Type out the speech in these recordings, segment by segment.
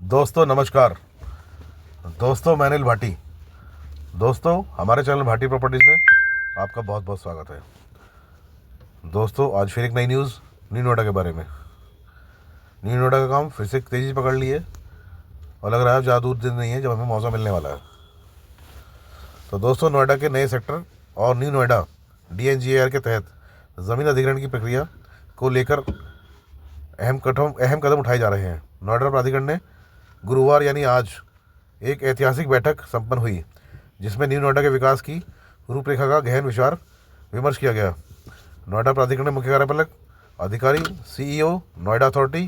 दोस्तों नमस्कार। दोस्तों मैं अनिल भाटी। दोस्तों हमारे चैनल भाटी प्रॉपर्टीज़ में आपका बहुत बहुत स्वागत है। दोस्तों आज फिर एक नई न्यूज़ न्यू नोएडा के बारे में। न्यू नोएडा का काम फिर से तेज़ी पकड़ लिए और लग रहा है ज़्यादा दूर दिन नहीं है जब हमें मौका मिलने वाला है। तो दोस्तों नोएडा के नए सेक्टर और न्यू नोएडा DNGAR के तहत ज़मीन अधिग्रहण की प्रक्रिया को लेकर अहम कदम उठाए जा रहे हैं। नोएडा प्राधिकरण ने गुरुवार यानी आज एक ऐतिहासिक बैठक संपन्न हुई जिसमें न्यू नोएडा के विकास की रूपरेखा का गहन विचार विमर्श किया गया। नोएडा प्राधिकरण के मुख्य कार्यपालक अधिकारी CEO नोएडा अथॉरिटी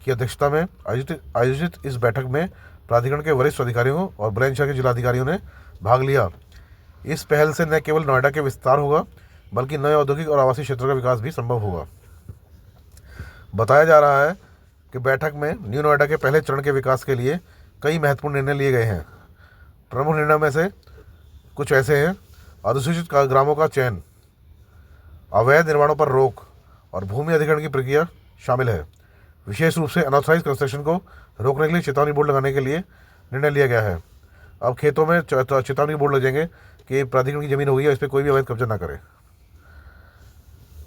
की अध्यक्षता में आयोजित इस बैठक में प्राधिकरण के वरिष्ठ अधिकारियों और बुलंदशहर के जिलाधिकारियों ने भाग लिया। इस पहल से न केवल नोएडा के विस्तार होगा बल्कि नए औद्योगिक और आवासीय क्षेत्रों का विकास भी संभव होगा। बताया जा रहा है कि बैठक में न्यू नोएडा के पहले चरण के विकास के लिए कई महत्वपूर्ण निर्णय लिए गए हैं। प्रमुख निर्णयों में से कुछ ऐसे हैं: अधिसूचित ग्रामों का चयन, अवैध निर्माणों पर रोक और भूमि अधिग्रहण की प्रक्रिया शामिल है। विशेष रूप से अनऑथराइज्ड कंस्ट्रक्शन को रोकने के लिए चेतावनी बोर्ड लगाने के लिए निर्णय लिया गया है। अब खेतों में चेतावनी बोर्ड लग जाएंगे कि प्राधिकरण की जमीन होगी और इस पर कोई भी अवैध कब्जा ना करे।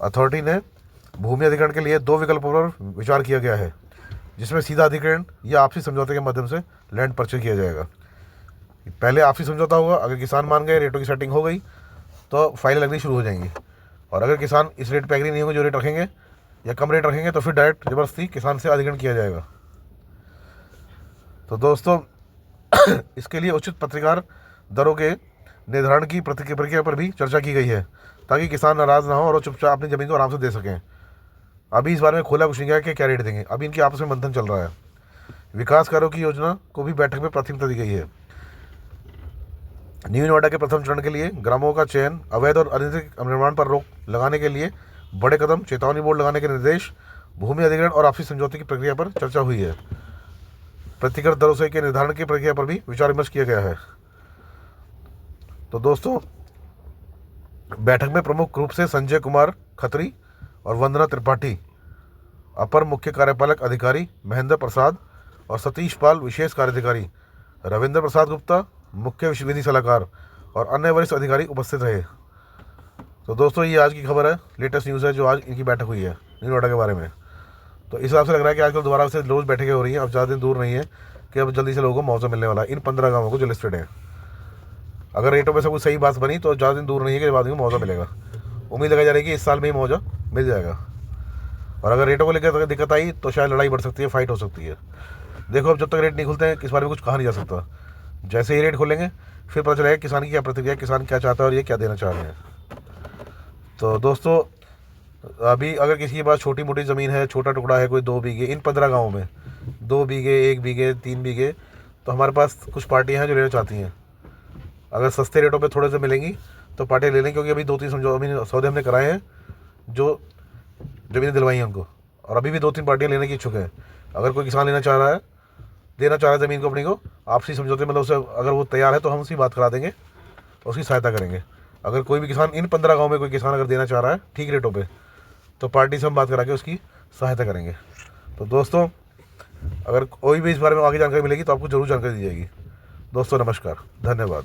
अथॉरिटी ने भूमि अधिग्रहण के लिए 2 विकल्पों पर विचार किया गया है, जिसमें सीधा अधिग्रहण या आपसी समझौते के माध्यम से लैंड परचेज किया जाएगा। पहले आपसी समझौता होगा, अगर किसान मान गए, रेटों की सेटिंग हो गई तो फाइलें लगनी शुरू हो जाएंगी, और अगर किसान इस रेट पर एग्री नहीं होंगे जो रेट रखेंगे या कम रेट रखेंगे तो फिर डायरेक्ट ज़बरदस्ती किसान से अधिग्रहण किया जाएगा। तो दोस्तों इसके लिए उचित पत्रकार दरों के निर्धारण की प्रक्रिया पर भी चर्चा की गई है ताकि किसान नाराज़ ना हो और वो चुपचाप अपनी ज़मीन को आराम से दे सकें। अभी इस बारे में खोला कुछ नहीं गया कि क्या रेट देंगे, अभी इनके आपस में मंथन चल रहा है। विकास कार्यों की योजना को भी बैठक में प्राथमिकता दी गई है। न्यू नोएडा के प्रथम चरण के लिए ग्रामों का चयन, अवैध और अनधिकृत निर्माण पर रोक लगाने के लिए बड़े कदम, चेतावनी बोर्ड लगाने के निर्देश, भूमि अधिग्रहण और आपसी समझौते की प्रक्रिया पर चर्चा हुई है। प्रतिकर दरों से के निर्धारण की प्रक्रिया पर भी विचार विमर्श किया गया है। तो दोस्तों बैठक में प्रमुख रूप से संजय कुमार खत्री और वंदना त्रिपाठी, अपर मुख्य कार्यपालक अधिकारी महेंद्र प्रसाद और सतीश पाल, विशेष कार्याधिकारी रविंद्र प्रसाद गुप्ता, मुख्य विधि सलाहकार और अन्य वरिष्ठ अधिकारी उपस्थित रहे। तो दोस्तों ये आज की खबर है, लेटेस्ट न्यूज़ है जो आज इनकी बैठक हुई है न्यू नोएडा के बारे में। तो इस हिसाब से लग रहा है कि आजकल दोबारा से रोज़ बैठकें हो रही हैं। अब ज़्यादा दिन दूर नहीं है कि अब जल्दी से लोगों को मुआवजा मिलने वाला है। इन 15 गाँवों को जो लिस्टेड है, अगर रेटों में से कोई सही बात बनी तो ज़्यादा दिन दूर नहीं है कि बाद में मुआवजा मिलेगा। उम्मीद लगाई जा रही है कि इस साल में ही मुआवजा मिल जाएगा, और अगर रेटों को लेकर दिक्कत आई तो शायद लड़ाई बढ़ सकती है, फाइट हो सकती है। देखो अब जब तक रेट नहीं खुलते हैं इस बारे में कुछ कहा नहीं जा सकता। जैसे ही रेट खोलेंगे फिर पता चलेगा किसान की क्या प्रतिक्रिया, किसान क्या चाहता है और ये क्या देना चाह रहे हैं। तो दोस्तों अभी अगर किसी के पास छोटी मोटी ज़मीन है, छोटा टुकड़ा है, कोई 2 बीघे, इन 15 गाँवों में 2 बीघे, 1 बीघे, 3 बीघे, तो हमारे पास कुछ पार्टियाँ हैं जो लेना चाहती हैं। अगर सस्ते रेटों पे थोड़े से मिलेंगी तो पार्टियाँ ले लें, क्योंकि अभी 2-3 सौदे हमने कराए हैं जो ज़मीनें दिलवाई हैं उनको, और अभी भी 2-3 पार्टियाँ लेने की इच्छुक हैं। अगर कोई किसान लेना चाह रहा है, देना चाह रहा है ज़मीन को अपनी को, आपसी समझौते मतलब उसे अगर वो तैयार है तो हम उसकी बात करा देंगे, उसकी सहायता करेंगे। अगर कोई भी किसान इन 15 गाँव में कोई किसान अगर देना चाह रहा है ठीक रेटों पे, तो पार्टी से हम बात करा के उसकी सहायता करेंगे। तो दोस्तों अगर कोई भी इस बारे में आगे जानकारी मिलेगी तो आपको ज़रूर जानकारी दी जाएगी। दोस्तों नमस्कार, धन्यवाद।